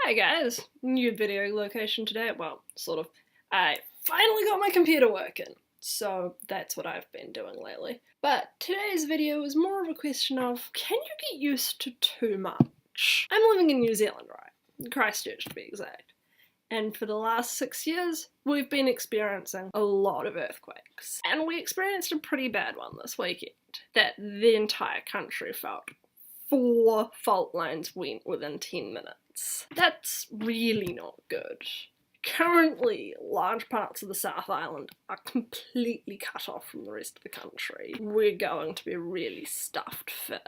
Hi guys, new video location today. Well, sort of. I finally got my computer working, so that's what I've been doing lately. But today's video is more of a question of, can you get used to too much? I'm living in New Zealand, right? Christchurch to be exact. And for the last 6 years, we've been experiencing a lot of earthquakes. And we experienced a pretty bad one this weekend, that the entire country felt. 4 fault lines went within 10 minutes. That's really not good. Currently, large parts of the South Island are completely cut off from the rest of the country. We're going to be really stuffed for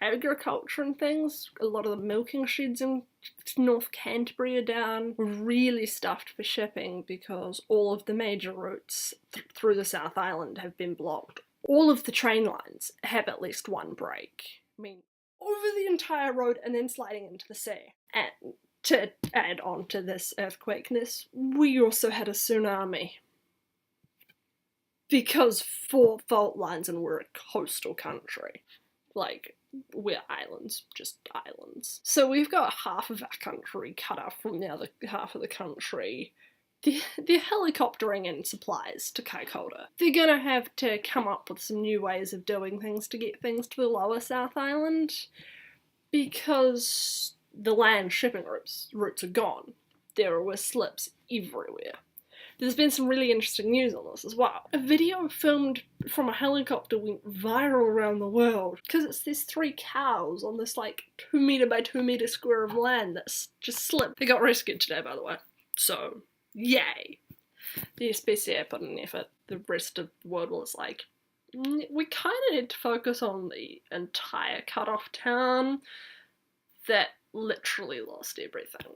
agriculture and things. A lot of the milking sheds in North Canterbury are down. We're really stuffed for shipping because all of the major routes through the South Island have been blocked. All of the train lines have at least one break. I mean, over the entire road and then sliding into the sea. And to add on to this earthquakeness, we also had a tsunami. Because 4 fault lines and we're a coastal country. Like, we're islands, just islands. So we've got half of our country cut off from the other half of the country. They're helicoptering in supplies to Kaikoura. They're gonna have to come up with some new ways of doing things to get things to the lower South Island, because the land shipping routes are gone. There were slips everywhere. There's been some really interesting news on this as well. A video filmed from a helicopter went viral around the world because it's these 3 cows on this like 2 meter by 2 meter square of land that's just slipped. They got rescued today, by the way, so yay. The SPCA put in an effort. The rest of the world was like, we kind of need to focus on the entire cut-off town that literally lost everything.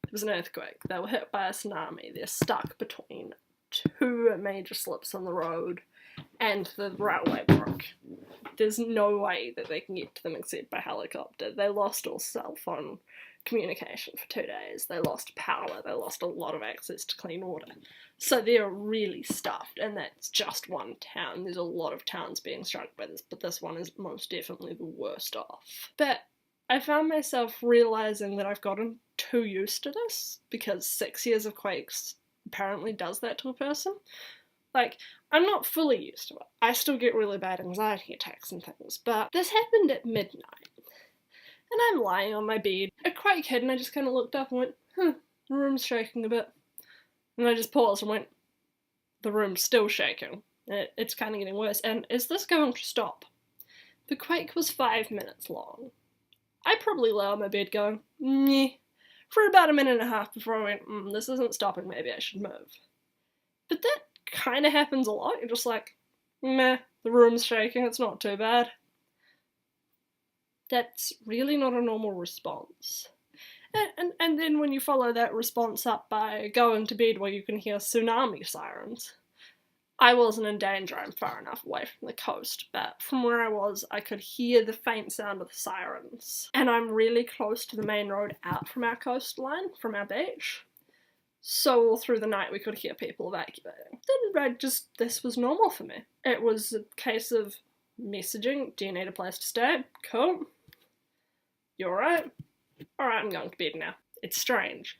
It was an earthquake. They were hit by a tsunami. They're stuck between 2 major slips on the road and the railway broke. There's no way that they can get to them except by helicopter. They lost all cell phone communication for 2 days. They lost power. They lost a lot of access to clean water. So they're really stuffed, and that's just one town. There's a lot of towns being struck by this, but this one is most definitely the worst off. But I found myself realising that I've gotten too used to this, because 6 years of quakes apparently does that to a person. Like, I'm not fully used to it. I still get really bad anxiety attacks and things, but this happened at midnight. And I'm lying on my bed. A quake hit and I just kind of looked up and went, the room's shaking a bit. And I just paused and went, the room's still shaking. It's kind of getting worse. And is this going to stop? The quake was 5 minutes long. I probably lay on my bed going, meh, for about a minute and a half before I went, this isn't stopping, maybe I should move. But that kind of happens a lot. You're just like, meh, the room's shaking, it's not too bad. That's really not a normal response. And then when you follow that response up by going to bed where you can hear tsunami sirens. I wasn't in danger, I'm far enough away from the coast, but from where I was, I could hear the faint sound of the sirens. And I'm really close to the main road out from our coastline, from our beach. So all through the night we could hear people evacuating. Then this was normal for me. It was a case of messaging, do you need a place to stay? Cool. You alright? Alright, I'm going to bed now. It's strange.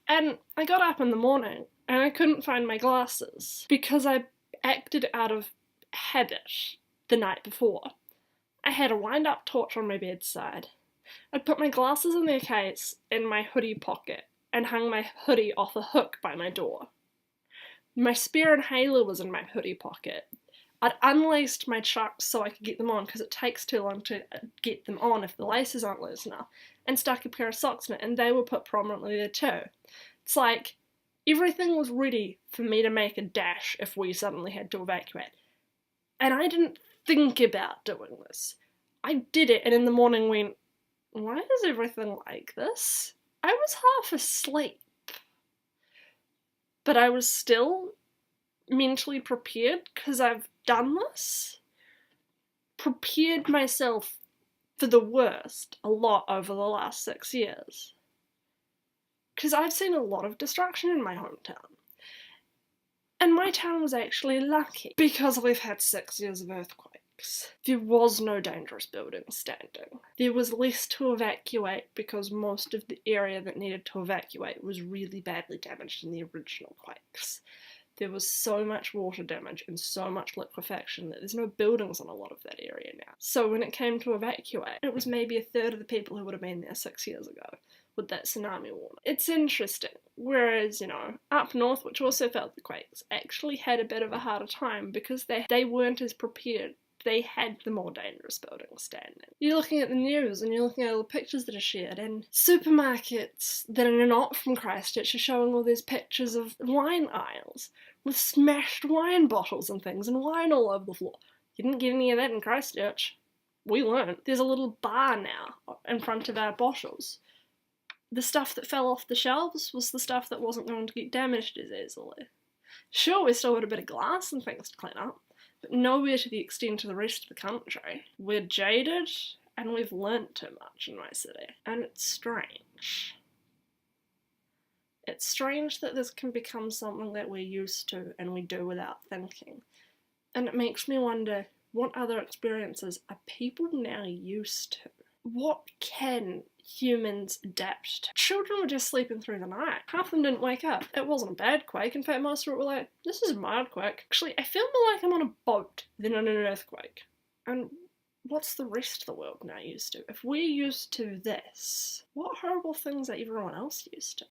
And I got up in the morning and I couldn't find my glasses because I acted out of habit the night before. I had a wind-up torch on my bedside. I'd put my glasses in their case in my hoodie pocket and hung my hoodie off a hook by my door. My spare inhaler was in my hoodie pocket. I'd unlaced my chucks so I could get them on because it takes too long to get them on if the laces aren't loose enough, and stuck a pair of socks in it, and they were put prominently there too. It's like, everything was ready for me to make a dash if we suddenly had to evacuate. And I didn't think about doing this. I did it and in the morning went, why is everything like this? I was half asleep. But I was still mentally prepared because I've done this. Prepared myself for the worst a lot over the last 6 years. Because I've seen a lot of destruction in my hometown. And my town was actually lucky because we've had 6 years of earthquakes. quakes. There was no dangerous building standing. There was less to evacuate because most of the area that needed to evacuate was really badly damaged in the original quakes. There was so much water damage and so much liquefaction that there's no buildings in a lot of that area now. So when it came to evacuate, it was maybe a third of the people who would have been there 6 years ago with that tsunami warning. It's interesting. Whereas, up north, which also felt the quakes, actually had a bit of a harder time because they weren't as prepared. They had the more dangerous buildings standing. You're looking at the news and you're looking at all the pictures that are shared, and supermarkets that are not from Christchurch are showing all these pictures of wine aisles with smashed wine bottles and things and wine all over the floor. You didn't get any of that in Christchurch. We learned. There's a little bar now in front of our bottles. The stuff that fell off the shelves was the stuff that wasn't going to get damaged as easily. Sure, we still got a bit of glass and things to clean up, but nowhere to the extent of the rest of the country. We're jaded, and we've learnt too much in my city, and it's strange. It's strange that this can become something that we're used to and we do without thinking. And it makes me wonder, what other experiences are people now used to? What can humans adapt to? Children were just sleeping through the night. Half of them didn't wake up. It wasn't a bad quake. In fact, most of it were like, this is a mild quake. Actually, I feel more like I'm on a boat than on an earthquake. And what's the rest of the world now used to? If we're used to this, what horrible things are everyone else used to?